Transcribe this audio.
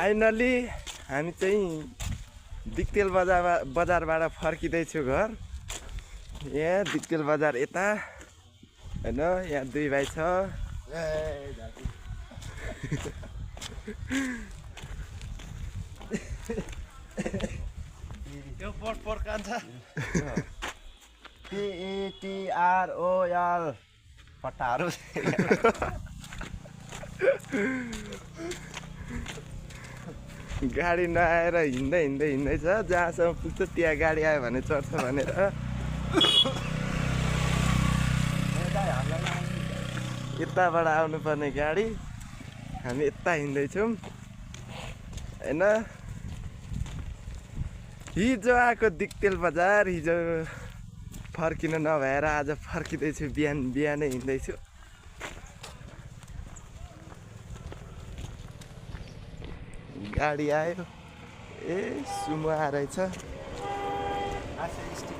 Finally हामी चाहिँ दिक्तेल बजारबाट फर्किँदैछु घर। यहाँ दिक्तेल बजार यता हैन, यहाँ दुई भाइ छ। यो पोट कान्छ PETROL पट्टाहरू गाडी नआएर हिँड्दैछ, जहाँसम्म पुग्छ त्यहाँ गाडी आयो भने चढ्छ भनेर यताबाट आउनुपर्ने गाडी हामी यता हिँड्दैछौँ हैन। हिजो आएको दिक्तेल बजार, हिजो फर्किनु नभएर आज फर्किँदैछु। बिहानै हिँड्दैछु। गाडी आयो, ए सुमो आएछ। स्टिक